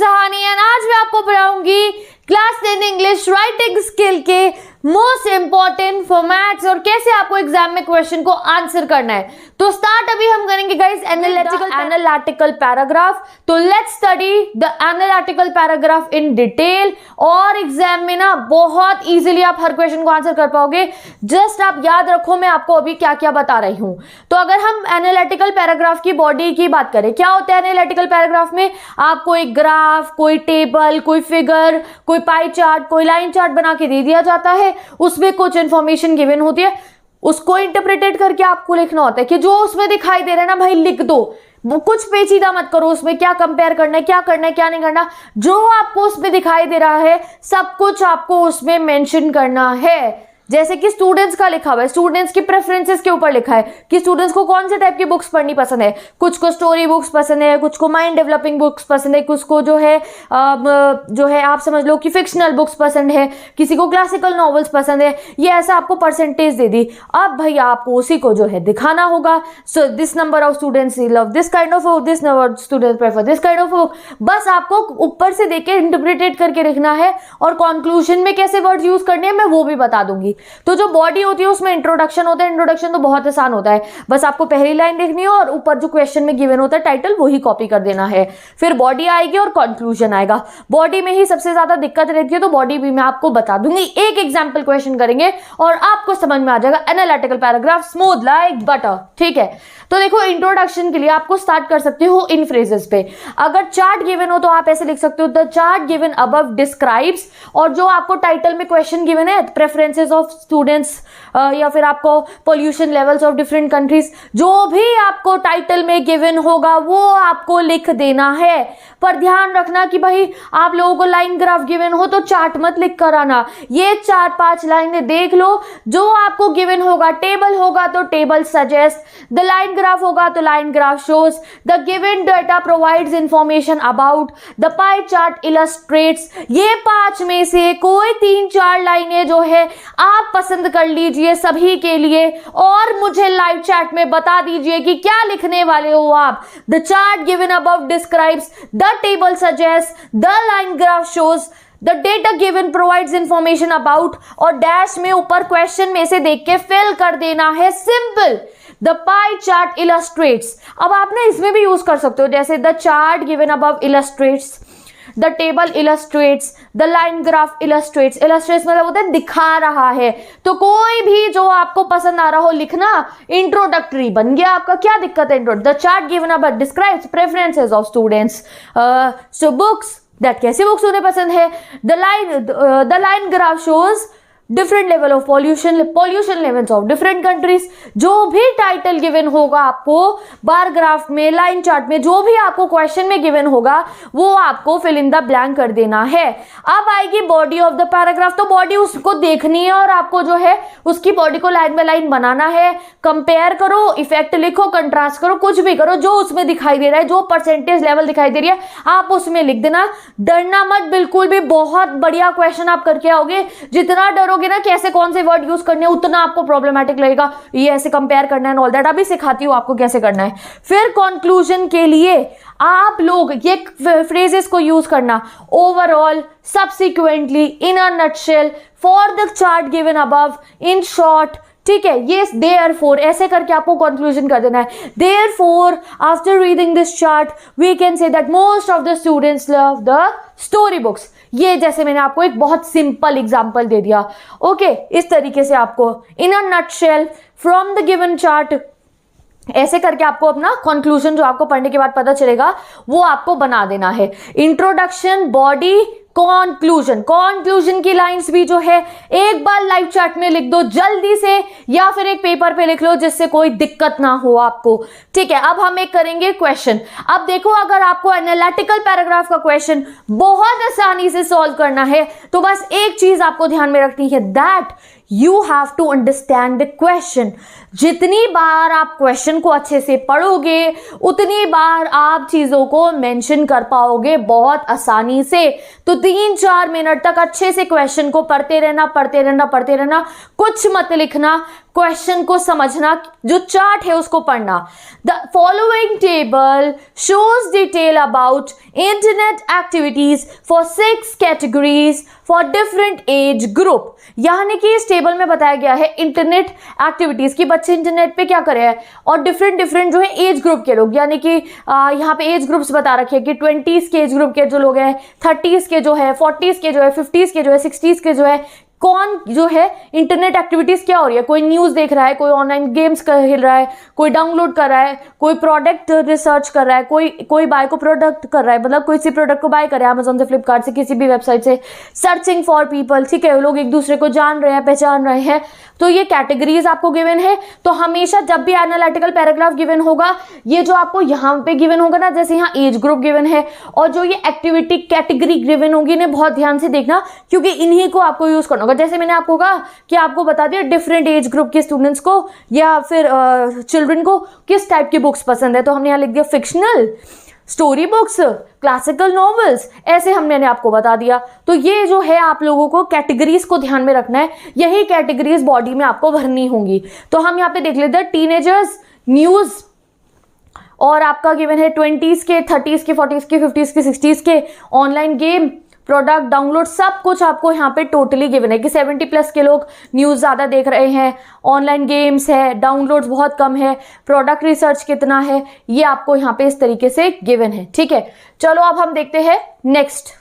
सहानी है। आज मैं आपको पढ़ाऊंगी क्लास 10 इंग्लिश राइटिंग स्किल के मोस्ट इंपॉर्टेंट फॉर्मेट्स और कैसे आपको एग्जाम में क्वेश्चन को आंसर करना है। तो स्टार्ट अभी हम करेंगे गाइस एनालिटिकल पैराग्राफ। तो let's study the analytical paragraph in detail और एग्जाम में ना बहुत इजीली आप हर क्वेश्चन को आंसर कर पाओगे। जस्ट आप याद रखो मैं आपको अभी क्या क्या बता रही हूं। तो अगर हम एनालिटिकल पैराग्राफ की बॉडी की बात करें, क्या होता है एनालिटिकल पैराग्राफ में, आपको एक ग्राफ, कोई टेबल, कोई फिगर, कोई पाई चार्ट, कोई लाइन चार्ट बना के दे दिया जाता है। उसमें कुछ इंफॉर्मेशन गिवन होती है, उसको इंटरप्रेटेड करके आपको लिखना होता है कि जो उसमें दिखाई दे रहा है ना भाई लिख दो, वो कुछ पेचीदा मत करो। उसमें क्या कंपेयर करना है, क्या करना है, क्या नहीं करना, जो आपको उसमें दिखाई दे रहा है सब कुछ आपको उसमें मेंशन करना है। जैसे कि स्टूडेंट्स का लिखा हुआ है, स्टूडेंट्स की प्रेफरेंसेस के ऊपर लिखा है कि स्टूडेंट्स को कौन से टाइप की बुक्स पढ़नी पसंद है। कुछ को स्टोरी बुक्स पसंद है, कुछ को माइंड डेवलपिंग बुक्स पसंद है, कुछ को जो है आप समझ लो कि फिक्शनल बुक्स पसंद है, किसी को क्लासिकल नॉवेल्स पसंद है। ये ऐसा आपको परसेंटेज दे दी। अब भाई आपको उसी को जो है दिखाना होगा। So this number of students love this kind of book, this number students prefer this kind of book. बस आपको ऊपर से देख के इंटरप्रेटेड करके लिखना है और कंक्लूजन में कैसे वर्ड्स यूज करने हैं मैं वो भी बता दूंगी। तो जो बॉडी होती है उसमें इंट्रोडक्शन होता है। इंट्रोडक्शन तो बहुत आसान होता है, बस आपको पहली लाइन लिखनी है और ऊपर जो क्वेश्चन में गिवन होता है टाइटल वही कॉपी कर देना है। फिर बॉडी आएगी और कंक्लूजन आएगा। बॉडी में ही सबसे ज्यादा दिक्कत रहती है, तो बॉडी भी मैं आपको बता दूंगी। एक एग्जाम्पल क्वेश्चन करेंगे और आपको समझ में आ जाएगा analytical paragraph smooth like butter. ठीक है, तो देखो इंट्रोडक्शन के लिए आपको स्टार्ट कर सकते हो इन फ्रेजेस पे। अगर चार्ट गिवन हो तो आप ऐसे लिख सकते हो the chart given above describes, और जो आपको टाइटल में क्वेश्चन गिवन है प्रेफरेंसेस ऑफ स्टूडेंट्स या फिर आपको pollution levels of different countries, जो भी आपको टाइटल में गिवन होगा वो आपको लिख देना है। पर ध्यान रखना कि भाई आप लोगों को लाइन ग्राफ गिवन हो तो चार्ट मत लिख कर आना। ये 4-5 लाइनें देख लो, जो आपको गिवन होगा टेबल होगा तो table suggest, the line graph होगा तो line graph shows, the given data provides information about, the pie chart illustrates. ये 5 में से कोई 3-4 लाइनें जो है आप पसंद कर लीजिए सभी के लिए और मुझे लाइव चैट में बता दीजिए कि क्या लिखने वाले हो आप। The chart given above describes, the table suggest, the line graph shows, the data given provides information about, और डैश में ऊपर क्वेश्चन में से देख के फिल कर देना है simple the pie chart illustrates. अब आप ना इसमें भी यूज कर सकते हो, जैसे the chart given above illustrates, the table illustrates, the line graph illustrates. Illustrates मतलब होता है दिखा रहा है। तो कोई भी जो आपको पसंद आ रहा हो लिखना, इंट्रोडक्टरी बन गया आपका। क्या दिक्कत है the chart given above describes preferences of students so books that, कैसे बुक्स उन्हें पसंद है। The line graph shows different level of pollution levels of different countries. जो भी टाइटल गिवन होगा आपको बार ग्राफ में, लाइन चार्ट में, जो भी आपको क्वेश्चन में गिवन होगा वो आपको फिल इन द ब्लैंक कर देना है। अब आएगी बॉडी ऑफ द पैराग्राफ। तो बॉडी उसको देखनी है और आपको जो है उसकी बॉडी को लाइन बाय लाइन बनाना है। कंपेयर करो, इफेक्ट लिखो, कंट्रास्ट करो, कुछ भी करो, जो उसमें दिखाई दे रहा है, जो परसेंटेज लेवल दिखाई दे रही है आप उसमें लिख देना। डरना मत बिल्कुल भी, बहुत बढ़िया क्वेश्चन आप करके आओगे। जितना डरो ना कैसे कौन से वर्ड यूज करने उतना आपको प्रॉब्लमेटिक लगेगा। ये ऐसे कंपेयर करना है ऑल दैट, अभी सिखाती हूं आपको कैसे करना है। फिर कंक्लूजन के लिए आप लोग ये फ्रेजेस को यूज करना, overall, subsequently, in a nutshell, for the chart given above, in short. ठीक है, ये देयरफॉर ऐसे करके आपको कंक्लूजन कर देना है। Therefore after reading this chart we can say that most of the students love the story books. ये जैसे मैंने आपको एक बहुत सिंपल एग्जांपल दे दिया। ओके, इस तरीके से आपको in a nutshell from the given chart ऐसे करके आपको अपना कंक्लूजन जो आपको पढ़ने के बाद पता चलेगा वो आपको बना देना है। इंट्रोडक्शन, बॉडी, कंक्लूजन की लाइंस भी जो है एक बार लाइव चैट में लिख दो जल्दी से, या फिर एक पेपर पे लिख लो जिससे कोई दिक्कत ना हो आपको। ठीक है, अब हम एक करेंगे क्वेश्चन। अब देखो, अगर आपको एनालिटिकल पैराग्राफ का क्वेश्चन बहुत आसानी से सॉल्व करना है तो बस एक चीज आपको ध्यान में रखनी है, that you have to understand the question. जितनी बार आप क्वेश्चन को अच्छे से पढ़ोगे उतनी बार आप चीजों को मेंशन कर पाओगे बहुत आसानी से। तो 3-4 मिनट तक अच्छे से क्वेश्चन को पढ़ते रहना, कुछ मत लिखना। क्वेश्चन को समझना, जो चार्ट है उसको पढ़ना। The following table shows detail about internet activities for 6 categories for different age group. यानी कि इस टेबल में बताया गया है इंटरनेट एक्टिविटीज की बच्चे इंटरनेट पे क्या कर रहे हैं और डिफरेंट जो है एज ग्रुप के लोग, यानी कि यहाँ पे एज ग्रुप्स बता रखे हैं कि 20s के एज ग्रुप के जो लोग हैं, 30s के जो है, 40s के जो है, 50s के जो है, 60s के जो है, कौन जो है इंटरनेट एक्टिविटीज क्या हो रही है। कोई न्यूज़ देख रहा है, कोई ऑनलाइन गेम्स खेल रहा है, कोई डाउनलोड कर रहा है, कोई प्रोडक्ट रिसर्च कर रहा है, कोई बाय को प्रोडक्ट कर रहा है, मतलब कोई सी प्रोडक्ट को बाय कर रहा है अमेजोन से, फ्लिपकार्ट से, किसी भी वेबसाइट से, सर्चिंग फॉर पीपल, ठीक है, लोग एक दूसरे को जान रहे हैं, पहचान रहे हैं। तो ये कैटेगरीज आपको गिवन है। तो हमेशा जब भी एनालिटिकल पैराग्राफ गिवन होगा, ये जो आपको यहाँ पे गिवन होगा ना, जैसे यहाँ एज ग्रुप गिवन है और जो ये एक्टिविटी कैटेगरी गिवन होगी, इन्हें बहुत ध्यान से देखना क्योंकि इन्हीं को आपको यूज करना होगा। जैसे मैंने आपको कहा कि आपको बता दिया डिफरेंट एज ग्रुप के स्टूडेंट्स को या फिर चिल्ड्रन को किस टाइप की बुक्स पसंद है, तो हमने यहाँ लिख दिया fictional, story books, classical novels, ऐसे हमने आपको बता दिया। तो ये जो है आप लोगों को कैटेगरीज को ध्यान में रखना है, यही कैटेगरीज बॉडी में आपको भरनी होंगी। तो हम यहाँ पे देख लेते हैं टीनेजर्स, न्यूज, और आपका गिवन है 20s के, 30s के, 40s के, 50s के, 60s के, ऑनलाइन गेम, प्रोडक्ट डाउनलोड, सब कुछ आपको यहाँ पे टोटली गिवन है कि 70+ के लोग न्यूज़ ज़्यादा देख रहे हैं, ऑनलाइन गेम्स है, डाउनलोड्स बहुत कम है, प्रोडक्ट रिसर्च कितना है, ये आपको यहाँ पे इस तरीके से गिवन है। ठीक है, चलो अब हम देखते हैं नेक्स्ट।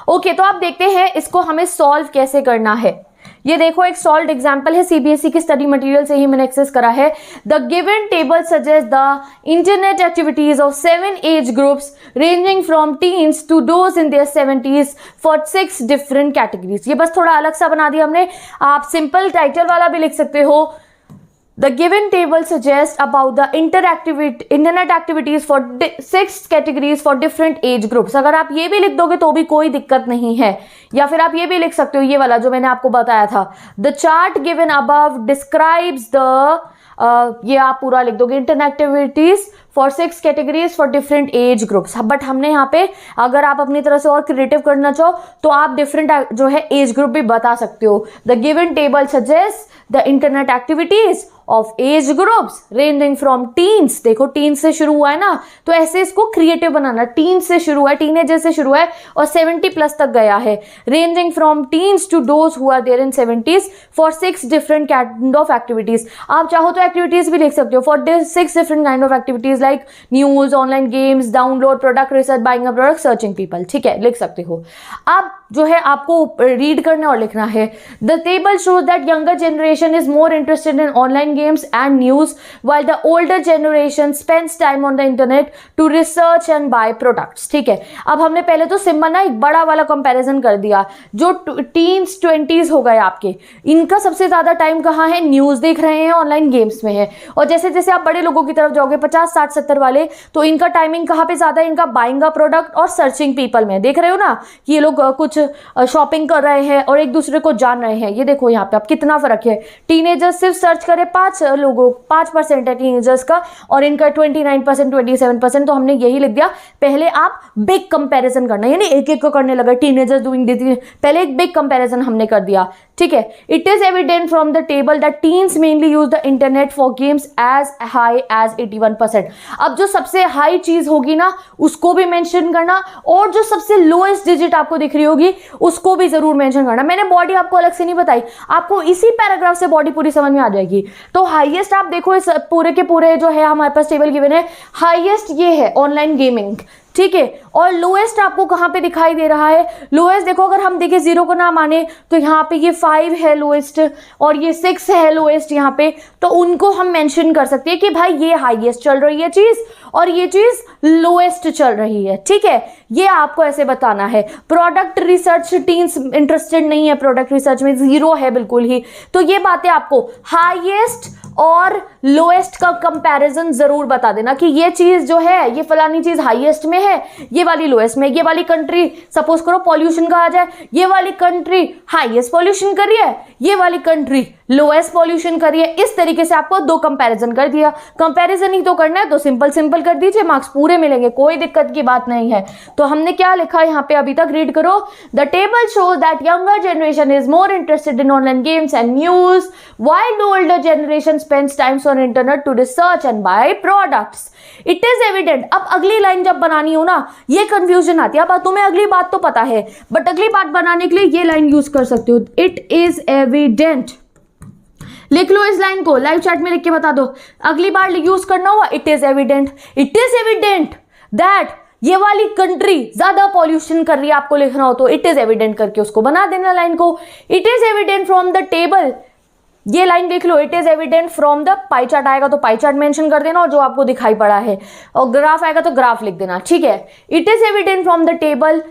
ओके, तो आप देखते हैं इसको हमें सॉल्व कैसे करना है। ये देखो एक सॉल्व एग्जाम्पल है, सीबीएसई की स्टडी मटेरियल से ही मैंने एक्सेस करा है। The given table suggest the internet activities of 7 age groups ranging from teens to those in their 70s for 6 different categories. ये बस थोड़ा अलग सा बना दिया हमने, आप सिंपल टाइटल वाला भी लिख सकते हो। The given table suggests about the internet activities for 6 categories for different age groups। अगर आप ये भी लिख दोगे तो भी कोई दिक्कत नहीं है, या फिर आप ये भी लिख सकते हो, ये वाला जो मैंने आपको बताया था, The chart given above describes the ये आप पूरा लिख दोगे internet activities for 6 categories for different age groups. But हमने यहाँ पे अगर आप अपनी तरह से और क्रिएटिव करना चाहो तो आप डिफरेंट जो है एज ग्रुप भी बता सकते हो। The given table suggest the internet activities of as groups ranging from teens, देखो टीन से शुरू हुआ है ना, तो ऐसे इसको क्रिएटिव बनाना, टीन से शुरू है, टीनेजर से शुरू है और 70+ तक गया है। Ranging from teens to those who are there in 70s for 6 different kind of activities. आप चाहो तो एक्टिविटीज भी लिख सकते हो for 6 different kind of activities like news, online games, download, product research, buying a product, searching people. ठीक है, लिख सकते हो। अब जो है आपको रीड करना और लिखना है। The table shows that younger generation is more interested in online games and news while the older generation spends time on the internet to research and buy products। ठीक है, अब हमने पहले तो सिंपल ना एक बड़ा वाला कंपैरिजन कर दिया। जो टीन्स 20s हो गए आपके, इनका सबसे ज्यादा टाइम कहाँ है, न्यूज देख रहे हैं, ऑनलाइन गेम्स में है। और जैसे जैसे आप बड़े लोगों की तरफ जाओगे 50, 60, 70 वाले, तो इनका टाइमिंग कहाँ पे ज्यादा है, इनका बाइंग अ प्रोडक्ट और सर्चिंग पीपल में। देख रहे हो ना कि ये लोग कुछ शॉपिंग कर रहे हैं और एक दूसरे को जान रहे हैं। ये देखो यहाँ पे आप कितना फर्क है। टीनेजर्स सिर्फ सर्च करे 5% है टीनेजर्स का, और इनका 29%, 27%। तो हमने यही लिख दिया। पहले आप बिग कंपैरिजन करना, यानी एक एक को करने लगा, टीनेजर्स डूइंग दिस, पहले एक बिग कंपैरिजन हमने कर दिया। ठीक है, it is evident from the table that teens mainly use the internet for games as high as 81%। अब जो सबसे हाई चीज होगी ना उसको भी मेंशन करना, और जो सबसे लोएस्ट डिजिट आपको दिख रही होगी उसको भी जरूर मेंशन करना। मैंने बॉडी आपको अलग से नहीं बताई, आपको इसी पैराग्राफ से बॉडी पूरी समझ में आ जाएगी। तो हाईएस्ट आप देखो इस पूरे के पूरे जो है हमारे पास टेबल गिवन है, हाईएस्ट ये है ऑनलाइन गेमिंग। ठीक है, और लोएस्ट आपको कहां पे दिखाई दे रहा है, लोएस्ट देखो अगर हम देखें 0 को ना माने तो यहाँ पे ये 5 है लोएस्ट और ये 6 है लोएस्ट यहाँ पे, तो उनको हम मेंशन कर सकते हैं कि भाई ये हाईएस्ट चल रही है चीज और ये चीज लोएस्ट चल रही है। ठीक है, ये आपको ऐसे बताना है। प्रोडक्ट रिसर्च टीन्स इंटरेस्टेड नहीं है, प्रोडक्ट रिसर्च में 0 है बिल्कुल ही। तो ये बातें आपको हाईएस्ट और लोएस्ट का कंपैरिजन जरूर बता देना कि ये चीज जो है, ये फलानी चीज हाईएस्ट में है, ये वाली लोएस्ट में, ये वाली कंट्री सपोज करो पॉल्यूशन कहा जाए, ये वाली कंट्री हाईएस्ट पॉल्यूशन कर रही है, ये वाली कंट्री लोएस्ट पॉल्यूशन कर रही है। इस तरीके से आपको दो कंपैरिजन कर दिया। कंपैरिजन ही तो करना है तो सिंपल सिंपल कर दीजिए, मार्क्स पूरे मिलेंगे, कोई दिक्कत की बात नहीं है। तो हमने क्या लिखा यहाँ पे अभी तक रीड करो। The table shows that younger generation is more interested in online games and news while older generation spends times on internet to research and buy products. It is evident. अब अगली लाइन जब बनानी हो ना, ये confusion आती है। अब तुम्हें अगली बात तो पता है, बट अगली बात बनाने के लिए ये लाइन यूज कर सकते हो, इट इज एविडेंट। लिख लो इस लाइन को, लाइव चैट में लिख के बता दो। अगली बार यूज करना हुआ it is evident. It is evident that ये वाली कंट्री ज्यादा पॉल्यूशन कर रही है, आपको लिखना हो तो इट इज एविडेंट करके उसको बना देना लाइन को। It is evident from the table, ये लाइन देख लो, it is evident from the pie chart आएगा तो पाई चार्ट मेंशन कर देना, और जो आपको दिखाई पड़ा है, और ग्राफ आएगा तो ग्राफ लिख देना, ठीक है। It is evident from the table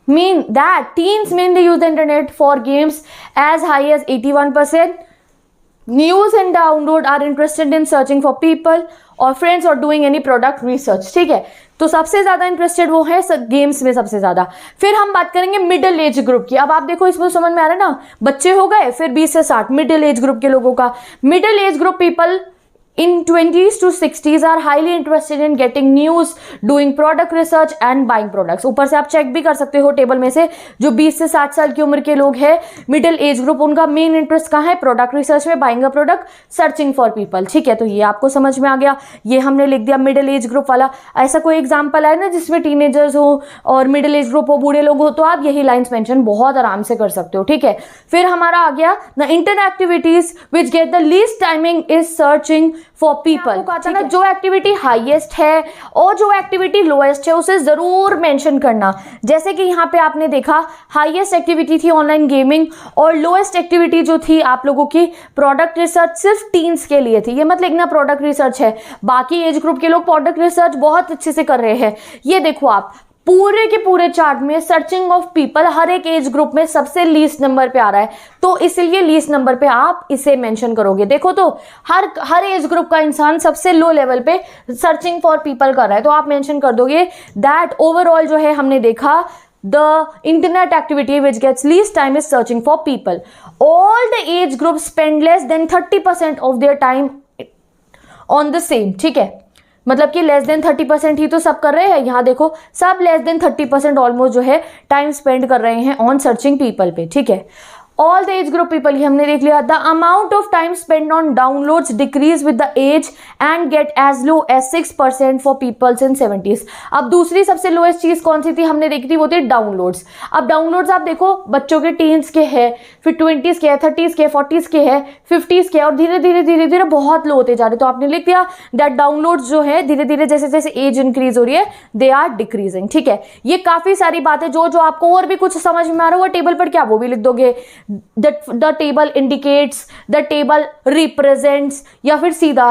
mean that teens mainly use the internet for games as high as 81%. News and download are interested in searching for people or friends or doing any product research. ठीक है, तो सबसे ज्यादा interested वो है games में सबसे ज्यादा। फिर हम बात करेंगे मिडिल एज ग्रुप की। अब आप देखो इसमें समझ में आ रहा है ना, बच्चे हो गए, फिर 20 से 60 मिडिल एज ग्रुप के लोगों का। Middle age group people in 20s to 60s are highly interested in getting news, doing product research and buying products. ऊपर से आप चेक भी कर सकते हो टेबल में से, जो 20 से 60 साल की उम्र के लोग हैं मिडिल एज ग्रुप, उनका मेन इंटरेस्ट कहाँ है? प्रोडक्ट रिसर्च में, buying a product, searching for people. ठीक है, तो ये आपको समझ में आ गया, ये हमने लिख दिया मिडिल एज ग्रुप वाला। ऐसा कोई एग्जाम्पल है ना जिसमें टीनेजर्स हो और मिडिल एज ग्रुप हो, बूढ़े लोग हो, तो आप यही लाइन्स मेंशन बहुत आराम से कर सकते हो। ठीक है, फिर हमारा आ गया the inter activities which get the least timing is searching for people. ना जो एक्टिविटी हाईएस्ट है और जो एक्टिविटी लोएस्ट है उसे जरूर मेंशन करना। जैसे कि यहाँ पे आपने देखा हाईएस्ट एक्टिविटी थी ऑनलाइन गेमिंग और लोएस्ट एक्टिविटी जो थी आप लोगों की प्रोडक्ट रिसर्च, सिर्फ टीन्स के लिए थी। ये मत लिखना प्रोडक्ट रिसर्च है, बाकी एज ग्रुप के लोग प्रोडक्ट रिसर्च बहुत अच्छे से कर रहे हैं। ये देखो आप पूरे के पूरे चार्ट में सर्चिंग ऑफ पीपल हर एक एज ग्रुप में सबसे लीस्ट नंबर पे आ रहा है, तो इसलिए लीस्ट नंबर पे आप इसे मेंशन करोगे। देखो तो हर एज ग्रुप का इंसान सबसे लो लेवल पे सर्चिंग फॉर पीपल कर रहा है, तो आप मेंशन कर दोगे दैट ओवरऑल जो है हमने देखा the internet activity which gets least time is searching for people. All the age groups spend less than 30% of their time on the same. ठीक है, मतलब कि लेस देन 30% ही तो सब कर रहे हैं। यहाँ देखो सब लेस देन 30% ऑलमोस्ट जो है टाइम स्पेंड कर रहे हैं ऑन सर्चिंग पीपल पे। ठीक है, all the age group people हमने देख लिया। The amount of time spend on downloads decreases with the age and get as low as 6% for peoples in 70s। अब दूसरी सबसे लोएस्ट चीज कौन सी थी हमने देखी थी, वो थी डाउनलोड्स। अब डाउनलोड्स आप देखो बच्चों के टीन्स के है, फिर 20s के है, 30s के, 40s के है, 50s के, और धीरे धीरे बहुत लो होते जा रहे। तो आपने लिख दिया दैट डाउनलोड्स जो है धीरे धीरे जैसे जैसे एज इंक्रीज हो रही है दे आर डिक्रीजिंग। ठीक है, ये काफी सारी बातें जो आपको और भी कुछ समझ में आ रहा हो टेबल पर क्या वो भी लिख दोगे। The table indicates, the table represents, या फिर सीधा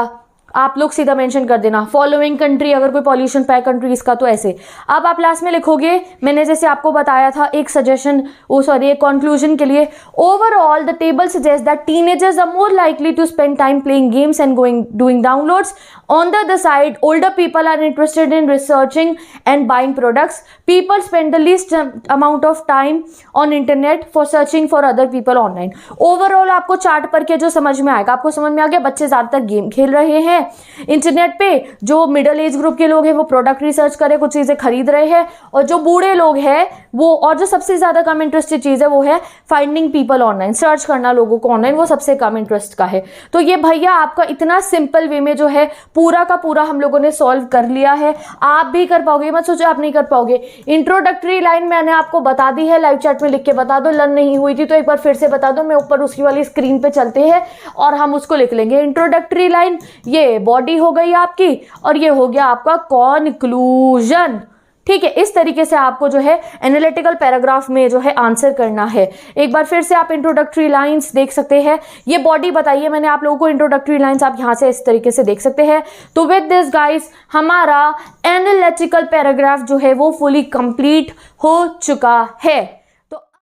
आप लोग सीधा मेंशन कर देना फॉलोइंग कंट्री, अगर कोई पॉल्यूशन पाए कंट्रीज का तो ऐसे। अब आप लास्ट में लिखोगे, मैंने जैसे आपको बताया था एक सजेशन, एक कंक्लूजन के लिए, overall the table suggest that teenagers are more likely to spend time playing games and doing downloads. On the other side older people are interested in researching and buying products. People spend the least amount of time on internet for searching for other people online. Overall आपको chart पर के जो समझ में आएगा, आपको समझ में आ गया बच्चे ज्यादातर गेम खेल रहे हैं इंटरनेट पे, जो मिडिल एज ग्रुप के लोग हैं वो प्रोडक्ट रिसर्च करे, कुछ चीजें खरीद रहे हैं, और जो बूढ़े लोग हैं वो, और जो सबसे ज्यादा कम इंटरेस्टेड चीज है वो है फाइंडिंग पीपल ऑनलाइन, सर्च करना लोगों को ऑनलाइन, वो सबसे कम इंटरेस्ट का है। तो ये भैया आपका इतना सिंपल वे में जो है पूरा का पूरा हम लोगों ने सॉल्व कर लिया है। आप भी कर पाओगे, मत सोचो आप नहीं कर पाओगे। इंट्रोडक्टरी लाइन मैंने आपको बता दी है, लाइव चैट में लिख के बता दो, लर्न नहीं हुई थी तो एक बार फिर से बता दो, मैं ऊपर उसकी वाली स्क्रीन पे चलते हैं और हम उसको लिख लेंगे। इंट्रोडक्टरी लाइन ये बॉडी हो गई आपकी और ये हो गया आपका कॉन्क्लूजन। ठीक है, इस तरीके से आपको जो है एनालिटिकल पैराग्राफ में जो है आंसर करना है। एक बार फिर से आप इंट्रोडक्टरी लाइंस देख सकते हैं, ये बॉडी बताइए मैंने आप लोगों को, इंट्रोडक्टरी लाइंस आप यहां से इस तरीके से देख सकते हैं। तो विद दिस गाइस हमारा एनालिटिकल पैराग्राफ जो है वो फुली कंप्लीट हो चुका है।